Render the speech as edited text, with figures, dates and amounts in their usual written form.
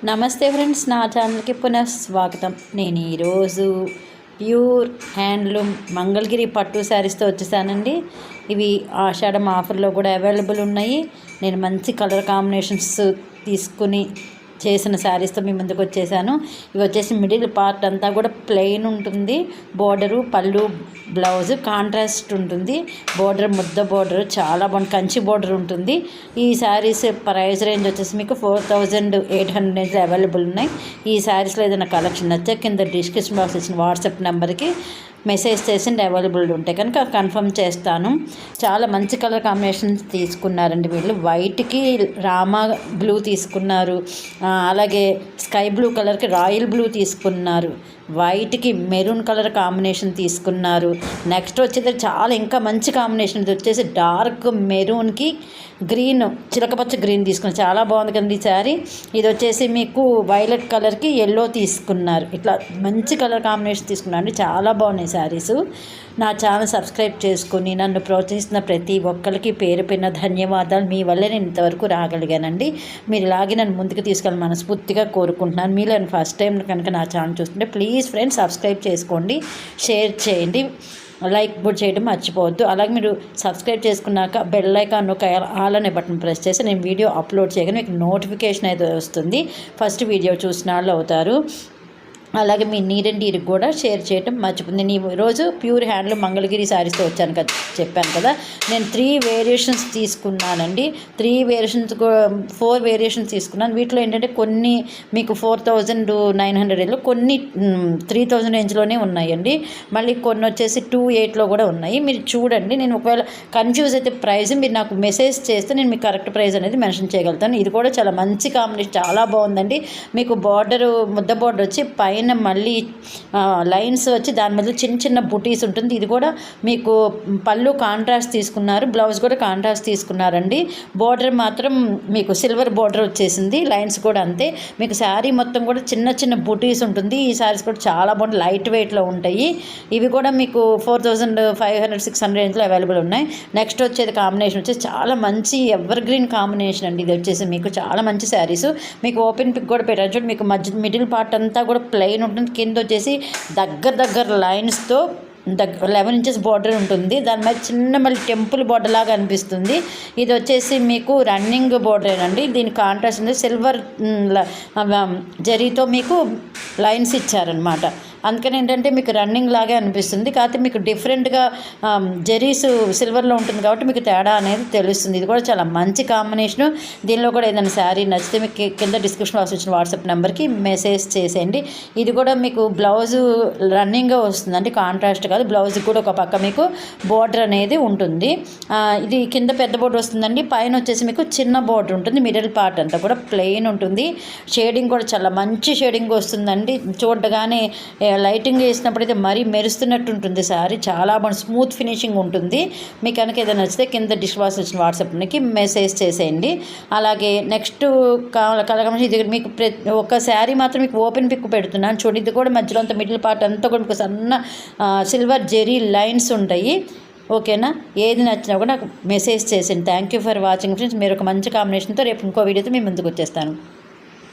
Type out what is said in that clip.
నమస్తే ఫ్రెండ్స్, నా ఛానల్కి పునః స్వాగతం. నేను ఈరోజు ప్యూర్ హ్యాండ్లూమ్ మంగళగిరి పట్టు శారీస్తో వచ్చేసానండి. ఇవి ఆషాఢం ఆఫర్లో కూడా అవైలబుల్ ఉన్నాయి. నేను మంచి కలర్ కాంబినేషన్స్ తీసుకుని చేసిన శారీస్తో మీ ముందుకు వచ్చేసాను. ఇవి వచ్చేసి మిడిల్ పార్ట్ అంతా కూడా ప్లెయిన్ ఉంటుంది. బోర్డరు, పళ్ళు, బ్లౌజ్ కాంట్రాస్ట్ ఉంటుంది. బోర్డర్ ముద్ద బోర్డర్ చాలా బాగుంది, కంచి బోర్డర్ ఉంటుంది. ఈ శారీస్ ప్రైస్ రేంజ్ వచ్చేసి మీకు 4800 అవైలబుల్ ఉన్నాయి. ఈ శారీస్లో ఏదైనా కలెక్షన్ నచ్చా కింద డిస్క్రిప్షన్ బాక్స్ ఇచ్చిన వాట్సాప్ నెంబర్కి మెసేజ్ చేసి అవైలబుల్ ఉంటే కనుక కన్ఫర్మ్ చేస్తాను. చాలా మంచి కలర్ కాంబినేషన్స్ తీసుకున్నారండి వీళ్ళు. వైట్కి రామా బ్లూ తీసుకున్నారు, అలాగే స్కై బ్లూ కలర్కి రాయల్ బ్లూ తీసుకున్నారు, వైట్కి మెరూన్ కలర్ కాంబినేషన్ తీసుకున్నారు. నెక్స్ట్ వచ్చేది చాలా ఇంకా మంచి కాంబినేషన్, ఇది వచ్చేసి డార్క్ మెరూన్కి గ్రీన్, చిలకపచ్చ గ్రీన్ తీసుకున్నారు. చాలా బాగుంది కదండి ఈ శారీ. ఇది వచ్చేసి మీకు వైలెట్ కలర్కి ఎల్లో తీసుకున్నారు. ఇట్లా మంచి కలర్ కాంబినేషన్ తీసుకున్నాను. చాలా బాగున్నాయి శారీస్. నా ఛానల్ సబ్స్క్రైబ్ చేసుకుని నన్ను ప్రోత్సహిస్తున్న ప్రతి ఒక్కరికి పేరు పైన ధన్యవాదాలు. మీ వల్లే నేను ఇంతవరకు రాగలిగానండి. మీరు ఇలాగే నన్ను ముందుకు తీసుకెళ్ళి మనస్ఫూర్తిగా కోరుకుంటున్నాను. మీలో ఫస్ట్ టైం కనుక నా ఛానల్ చూస్తుంటే ప్లీజ్ ఫ్రెండ్స్ సబ్స్క్రైబ్ చేసుకోండి, షేర్ చేయండి, లైక్ కూడా చేయడం మర్చిపోవద్దు. అలాగే మీరు సబ్స్క్రైబ్ చేసుకున్నాక బెల్ ఐకాన్ ఆల్ అనే బటన్ ప్రెస్ చేసి నేను వీడియో అప్లోడ్ చేయగానే మీకు నోటిఫికేషన్ అయితే వస్తుంది. ఫస్ట్ వీడియో చూసిన వాళ్ళు అవుతారు. అలాగే మీ నీడ్ అండ్ డీర్కి కూడా షేర్ చేయడం మర్చిపోయింది. నేను ఈరోజు ప్యూర్ హ్యాండ్లూమ్ మంగళగిరి శారీస్తో వచ్చాను కదా, చెప్పాను కదా. నేను 3 వేరియేషన్స్ తీసుకున్నానండి. 4 వేరియేషన్స్ తీసుకున్నాను. వీటిలో ఏంటంటే కొన్ని మీకు 4900 కొన్ని 3000 రేంజ్లోనే ఉన్నాయండి. మళ్ళీ కొన్ని వచ్చేసి 2800లో కూడా ఉన్నాయి. మీరు చూడండి. నేను ఒకవేళ కన్ఫ్యూజ్ అయితే ప్రైస్ మీరు నాకు మెసేజ్ చేస్తే నేను మీకు కరెక్ట్ ప్రైస్ అనేది మెన్షన్ చేయగలుగుతాను. ఇది కూడా చాలా మంచి కాంబినేషన్, చాలా బాగుందండి. మీకు బార్డరు ముద్ద బార్డర్ వచ్చి పైన మళ్ళీ లైన్స్ వచ్చి దాని మీద చిన్న చిన్న బుటీస్ ఉంటుంది. ఇది కూడా మీకు పళ్ళు కాంట్రాస్ట్ తీసుకున్నారు, బ్లౌజ్ కూడా కాంట్రాస్ట్ తీసుకున్నారండి. బోర్డర్ మాత్రం మీకు సిల్వర్ బోర్డర్ వచ్చేసింది, లైన్స్ కూడా అంతే. మీకు శారీ మొత్తం కూడా చిన్న చిన్న బుటీస్ ఉంటుంది. ఈ శారీస్ కూడా చాలా బాగుంది, లైట్ వెయిట్లో ఉంటాయి. ఇవి కూడా మీకు 4500-600 రేంజ్లో అవైలబుల్ ఉన్నాయి. నెక్స్ట్ వచ్చేది కాంబినేషన్ వచ్చేసి చాలా మంచి ఎవర్ గ్రీన్ కాంబినేషన్ అండి. ఇది వచ్చేసి మీకు చాలా మంచి శారీస్. మీకు ఓపెన్ పిక్ కూడా పెట్టాను చూడండి. మీకు మిడిల్ పార్ట్ అంతా కూడా ప్లెయిన్ ఉంటుంది. కింద వచ్చేసి దగ్గర లైన్స్తో 11 ఇంచెస్ బార్డర్ ఉంటుంది. దాని మీద చిన్న మళ్ళీ టెంపుల్ బార్డర్ లాగా అనిపిస్తుంది. ఇది వచ్చేసి మీకు రన్నింగ్ బార్డరేనండి. దీని కాంట్రాస్ట్ ఉంది, సిల్వర్ జరీతో మీకు లైన్స్ ఇచ్చారనమాట. అందుకని ఏంటంటే మీకు రన్నింగ్ లాగే అనిపిస్తుంది. కాకపోతే మీకు డిఫరెంట్గా జరీస్ సిల్వర్లో ఉంటుంది కాబట్టి మీకు తేడా అనేది తెలుస్తుంది. ఇది కూడా చాలా మంచి కాంబినేషను. దీనిలో కూడా ఏదైనా శారీ నచ్చితే మీకు కింద డిస్క్రిప్షన్ బాక్స్ వచ్చిన వాట్సాప్ నెంబర్కి మెసేజ్ చేసేయండి. ఇది కూడా మీకు బ్లౌజు రన్నింగ్గా వస్తుందండి, కాంట్రాస్ట్ కాదు. బ్లౌజ్ కూడా ఒక పక్క మీకు బోర్డర్ అనేది ఉంటుంది. ఇది కింద పెద్ద బోర్డర్ వస్తుందండి, పైన వచ్చేసి మీకు చిన్న బోర్డర్ ఉంటుంది. మిడిల్ పార్ట్ అంతా కూడా ప్లెయిన్ ఉంటుంది. షేడింగ్ కూడా చాలా మంచి షేడింగ్ వస్తుందండి. చూడగానే లైటింగ్ వేసినప్పుడు అయితే మరీ మెరుస్తున్నట్టు ఉంటుంది శారీ. చాలా బాగుంది, స్మూత్ ఫినిషింగ్ ఉంటుంది. మీకు కనుక ఏదైనా నచ్చితే కింద డిస్క్రిప్షన్ వచ్చిన వాట్సాప్కి మెసేజ్ చేసేయండి. అలాగే నెక్స్ట్ కలగమని ఇది మీకు ఒక శారీ మాత్రం మీకు ఓపెన్ పిక్ పెడుతున్నాను చూడండి. ఇది కూడా మధ్యలో అంతా మిడిల్ పార్ట్ అంతా కూడా మీకు సన్న సిల్వర్ జెరీ లైన్స్ ఉంటాయి. ఓకేనా? ఏది నచ్చినా కూడా నాకు మెసేజ్ చేసేయండి. Thank you for watching friends. మీరు ఒక మంచి కాంబినేషన్తో రేపు ఇంకో వీడియోతో మీ ముందుకు వచ్చేస్తాను.